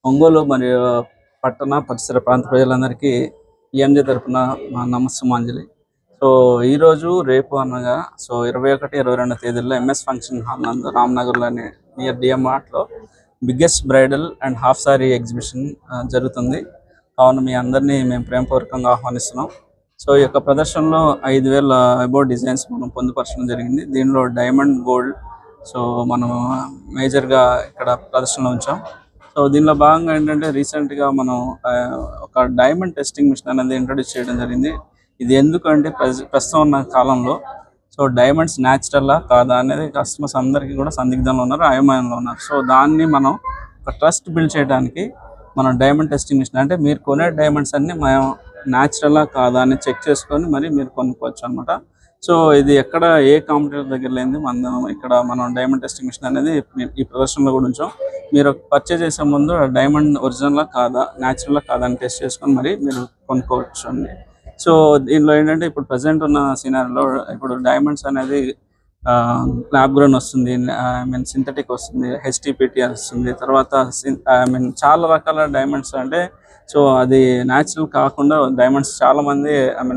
ఒంగోలు మరియు పట్టణ పరిసర ప్రాంత ప్రజలందరికీ ఈఎంజే తరపున మా నమస్సుమాంజలి. సో ఈరోజు రేపు అనగా 21, 22 తేదీల్లో ఎంఎస్ ఫంక్షన్ హాల్ నందు రామ్నగర్లోని నియర్ డిఎం ఆర్ట్లో biggest bridal and half sari exhibition జరుగుతుంది. కావున మీ అందరినీ మేము ప్రేమపూర్వకంగా ఆహ్వానిస్తున్నాం. సో ఈ యొక్క ప్రదర్శనలో 5,000 అబౌట్ డిజైన్స్ మనం పొందుపరచడం జరిగింది. దీనిలో డైమండ్, గోల్డ్ సో మనం మేజర్గా ఇక్కడ ప్రదర్శనలో ఉంచాం. సో దీనిలో భాగంగా ఏంటంటే రీసెంట్గా మనం ఒక డైమండ్ టెస్టింగ్ మిషన్ అనేది ఇంట్రొడ్యూస్ చేయడం జరిగింది. ఇది ఎందుకంటే ప్రస్తుతం ఉన్న కాలంలో సో డైమండ్స్ న్యాచురల్లా కాదా అనేది కస్టమర్స్ అందరికీ కూడా సందిగ్ధంలో ఉన్నారు, అయోమయంలో ఉన్నారు. సో దాన్ని మనం ఒక ట్రస్ట్ బిల్డ్ చేయడానికి మనం డైమండ్ టెస్టింగ్ మిషన్ అంటే మీరు కొనే డైమండ్స్ అన్నీ మనం న్యాచురల్లా కాదా అని చెక్ చేసుకొని మరి మీరు కొనుక్కోవచ్చు అనమాట. సో ఇది ఎక్కడ ఏ కాంపిటీటర్ దగ్గర లేనిది మనం డైమండ్ టెస్టింగ్ మిషన్ అనేది ఈ ప్రదర్శనలో కూడా ఉంచాం. మీరు పర్చేజ్ చేసే ముందు డైమండ్ ఒరిజినల్లా కాదా, న్యాచురల్లా కాదా అని టెస్ట్ చేసుకొని మరి మీరు కొనుక్కోవచ్చు అండి. సో దీనిలో ఏంటంటే ఇప్పుడు ప్రజెంట్ ఉన్న సీనరీలో ఇప్పుడు డైమండ్స్ అనేది ల్యాబ్ గ్రోన్ వస్తుంది, సింథటిక్ వస్తుంది, హెచ్టిపిటి వస్తుంది, తర్వాత చాలా రకాల డైమండ్స్ అంటే సో అది న్యాచురల్ కాకుండా డైమండ్స్ చాలామంది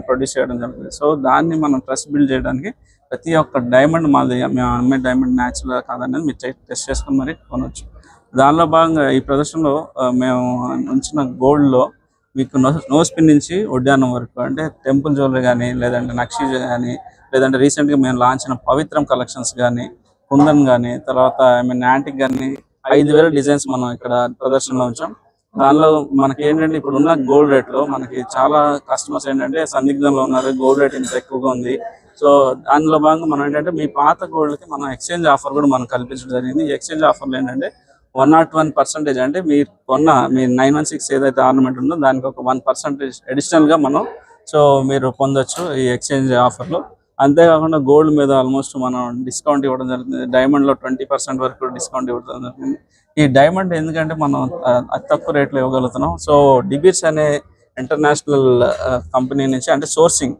ప్రొడ్యూస్ చేయడం జరుగుతుంది. సో దాన్ని మనం ట్రస్ట్ బిల్డ్ చేయడానికి ప్రతి ఒక్క డైమండ్ మేము అమ్మే డైమండ్ న్యాచురల్ కాదనేది మీరు టెస్ట్ చేసుకొని మరి కొనవచ్చు. దానిలో భాగంగా ఈ ప్రదర్శనలో మేము ఉంచిన గోల్డ్లో మీకు నో స్పిన్ నుంచి ఒడ్డానం వరకు అంటే టెంపుల్ జ్యువెలరీ కానీ, లేదంటే నక్షి కానీ, లేదంటే రీసెంట్గా మేము లాంచ్ అయిన పవిత్రం కలెక్షన్స్ కానీ, కుందన్ కానీ, తర్వాత యాంటిక్ కానీ 5,000 డిజైన్స్ మనం ఇక్కడ ప్రదర్శనలో ఉంచాం. దానిలో మనకి ఏంటంటే ఇప్పుడు ఉన్న గోల్డ్ రేట్లో మనకి చాలా కస్టమర్స్ ఏంటంటే సందిగ్ధంలో ఉన్నారు, గోల్డ్ రేట్ ఇంత ఎక్కువగా ఉంది. సో దానిలో భాగంగా మనం ఏంటంటే మీ పాత గోల్డ్కి మనం ఎక్స్చేంజ్ ఆఫర్ కూడా మనం కల్పించడం జరిగింది. ఈ ఎక్స్చేంజ్ ఆఫర్లు ఏంటంటే 101% అంటే మీరు కొన్న మీ 916 ఏదైతే ఆర్నమెంట్ ఉందో దానికి ఒక 1% అడిషనల్గా మనం సో మీరు పొందొచ్చు ఈ ఎక్స్చేంజ్ ఆఫర్లో. అంతేకాకుండా గోల్డ్ మీద ఆల్మోస్ట్ మనం డిస్కౌంట్ ఇవ్వడం జరుగుతుంది. డైమండ్లో 20% వరకు డిస్కౌంట్ ఇవ్వడం జరుగుతుంది. ఈ డైమండ్ ఎందుకంటే మనం అతి తక్కువ రేట్లో ఇవ్వగలుగుతున్నాం. సో డిబీర్స్ అనే ఇంటర్నేషనల్ కంపెనీ నుంచి అంటే సోర్సింగ్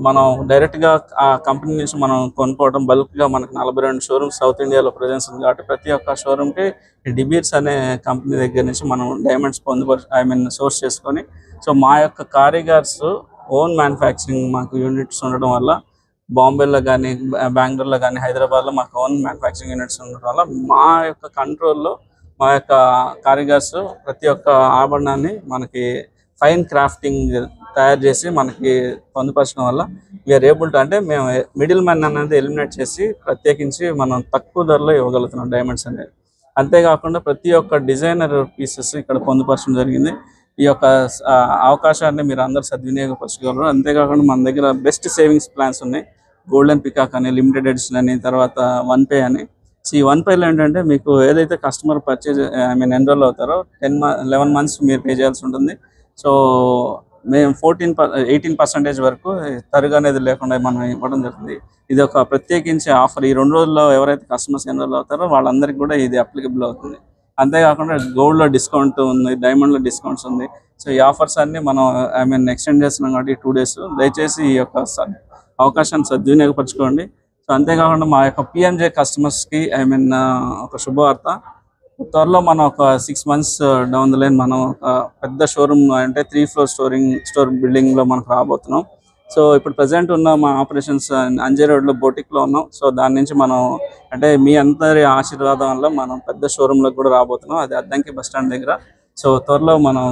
మనం డైరెక్ట్గా ఆ కంపెనీ నుంచి మనం కొనుక్కోవడం బల్క్గా మనకు 42 షోరూమ్స్ సౌత్ ఇండియాలో ప్రెజెన్స్ ఉంది కాబట్టి ప్రతి ఒక్క షోరూమ్కి డిబీర్స్ అనే కంపెనీ దగ్గర నుంచి మనం డైమండ్స్ సోర్స్ చేసుకొని సో మా యొక్క కారిగార్స్ ఓన్ మ్యానుఫ్యాక్చరింగ్ మాకు యూనిట్స్ ఉండడం వల్ల బాంబేలో కానీ, బెంగళూరులో కానీ, హైదరాబాద్లో మాకు ఓన్ మ్యానుఫ్యాక్చరింగ్ యూనిట్స్ ఉండడం వల్ల మా యొక్క కంట్రోల్లో మా యొక్క కారిగార్స్ ప్రతి ఒక్క ఆభరణాన్ని మనకి ఫైన్ క్రాఫ్టింగ్ తయారు చేసి మనకి పొందుపరచడం వల్ల వీఆర్ ఏబుల్ టు అంటే మేము మిడిల్ మ్యాన్ అనేది ఎలిమినేట్ చేసి ప్రత్యేకించి మనం తక్కువ ధరలో ఇవ్వగలుగుతున్నాం డైమండ్స్ అనేది. అంతేకాకుండా ప్రతి ఒక్క డిజైనర్ పీసెస్ ఇక్కడ పొందుపరచడం జరిగింది. ఈ యొక్క అవకాశాన్ని మీరు అందరూ సద్వినియోగపరచగలరు. అంతేకాకుండా మన దగ్గర బెస్ట్ సేవింగ్స్ ప్లాన్స్ ఉన్నాయి. గోల్డెన్ పికాక్ అని, లిమిటెడ్ ఎడిషన్ అని, తర్వాత 1 పే అని. సో ఈ 1 పేలో ఏంటంటే మీకు ఏదైతే కస్టమర్ పర్చేజ్ ఎన్రోల్ అవుతారో 11 months మీరు పే చేయాల్సి ఉంటుంది. సో మేము 18% వరకు తరుగు అనేది లేకుండా మనం ఇవ్వడం జరుగుతుంది. ఇది ఒక ప్రత్యేకించి ఆఫర్. ఈ 2 రోజుల్లో ఎవరైతే కస్టమర్స్ ఎన్రోల్ అవుతారో వాళ్ళందరికీ కూడా ఇది అప్లికబుల్ అవుతుంది. అంతేకాకుండా గోల్డ్లో డిస్కౌంట్ ఉంది, డైమండ్లో డిస్కౌంట్స్ ఉంది. సో ఈ ఆఫర్స్ అన్ని మనం ఎక్స్టెండ్ చేస్తున్నాం కాబట్టి 2 days. దయచేసి ఈ యొక్క అవకాశాన్ని సద్వినియోగపరచుకోండి. సో అంతేకాకుండా మా యొక్క పిఎంజే కస్టమర్స్కి ఒక శుభవార్త. త్వరలో మనం ఒక 6 months డౌన్ ద లైన్ మనం పెద్ద షోరూమ్ అంటే 3 floor స్టోర్ బిల్డింగ్లో మనకు రాబోతున్నాం. సో ఇప్పుడు ప్రజెంట్ ఉన్న మా ఆపరేషన్స్ అంజే రోడ్లో బోటిక్లో ఉన్నాం. సో దాని నుంచి మనం అంటే మీ అందరి ఆశీర్వాదం వల్ల మనం పెద్ద షోరూంలోకి కూడా రాబోతున్నాం, అది అద్దంకి బస్ స్టాండ్ దగ్గర. సో త్వరలో మనం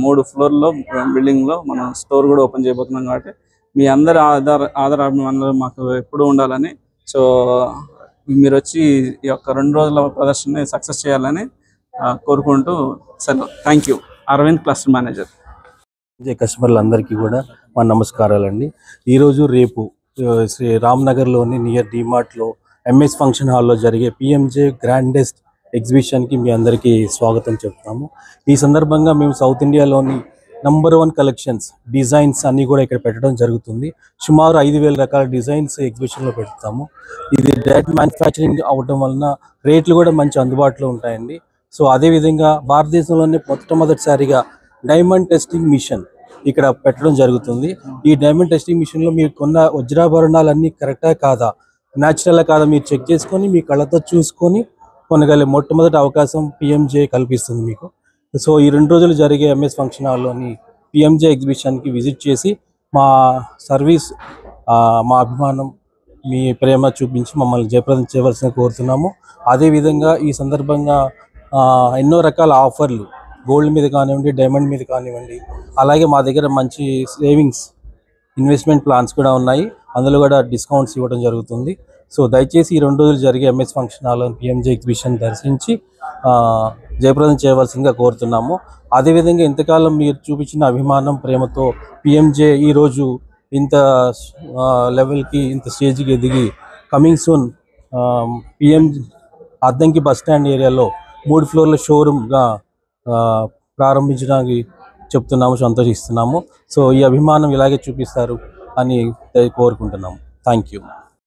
3 floorలో బిల్డింగ్లో మనం స్టోర్ కూడా ఓపెన్ చేయబోతున్నాం కాబట్టి మీ అందరి ఆదరాభిమానులు మాకు ఎప్పుడూ ఉండాలని సో మీరు వచ్చి ఈ యొక్క 2 రోజుల ప్రదర్శనని సక్సెస్ చేయాలని కోరుకుంటూ sir thank you. Aravind cluster manager. కస్టమర్లందరికీ కూడా మా నమస్కారాలండి. ఈరోజు రేపు శ్రీ రామ్నగర్లోని నియర్ డిమార్ట్లో ఎంఎస్ ఫంక్షన్ హాల్లో జరిగే పిఎంజే గ్రాండెస్ట్ ఎగ్జిబిషన్కి మీ అందరికీ స్వాగతం చెప్తున్నాము. ఈ సందర్భంగా మేము సౌత్ ఇండియాలోని నంబర్ 1 కలెక్షన్స్ డిజైన్స్ అన్నీ కూడా ఇక్కడ పెట్టడం జరుగుతుంది. సుమారు 5,000 రకాల డిజైన్స్ ఎగ్జిబిషన్లో పెడతాము. ఇది డైరెక్ట్ మ్యానుఫ్యాక్చరింగ్ అవడం వలన రేట్లు కూడా మంచి అందుబాటులో ఉంటాయండి. సో అదేవిధంగా భారతదేశంలోనే మొట్టమొదటిసారిగా డైమండ్ టెస్టింగ్ మిషన్ ఇక్కడ పెట్టడం జరుగుతుంది. ఈ డైమండ్ టెస్టింగ్ మిషన్లో మీరు కొన్న వజ్రాభరణాలన్నీ కరెక్టా కాదా, న్యాచురల్గా కాదా మీరు చెక్ చేసుకొని మీ కళ్ళతో చూసుకొని కొనగలిగే మొట్టమొదటి అవకాశం పిఎంజే కల్పిస్తుంది మీకు. సో ఈ 2 రోజులు జరిగే ఎంఎస్ ఫంక్షన్ హాల్లోని పిఎంజే ఎగ్జిబిషన్కి విజిట్ చేసి మా సర్వీస్, మా అభిమానం, మీ ప్రేమ చూపించి మమ్మల్ని జయప్రదం చేయవలసిన కోరుతున్నాము. అదేవిధంగా ఈ సందర్భంగా ఎన్నో రకాల ఆఫర్లు, గోల్డ్ మీద కానివ్వండి, డైమండ్ మీద కానివ్వండి, అలాగే మా దగ్గర మంచి సేవింగ్స్, ఇన్వెస్ట్మెంట్ ప్లాన్స్ కూడా ఉన్నాయి. అందులో కూడా డిస్కౌంట్స్ ఇవ్వడం జరుగుతుంది. సో దయచేసి ఈ 2 రోజులు జరిగే MS function hall PMJ exhibition దర్శించి జయప్రదం చేయవలసిందిగా కోరుతున్నాము. అదేవిధంగా ఇంతకాలం మీరు చూపించిన అభిమానం, ప్రేమతో పిఎంజే ఈరోజు ఇంత లెవెల్కి, ఇంత స్టేజ్కి ఎదిగి coming soon PM Addanki bus stand ఏరియాలో 3 ఫ్లోర్ల షోరూమ్గా ప్రారంభించడానికి చెప్తున్నాము, సంతోషిస్తున్నాము. సో ఈ అభిమానం ఇలాగే చూపిస్తారు అని కోరుకుంటున్నాము. Thank you.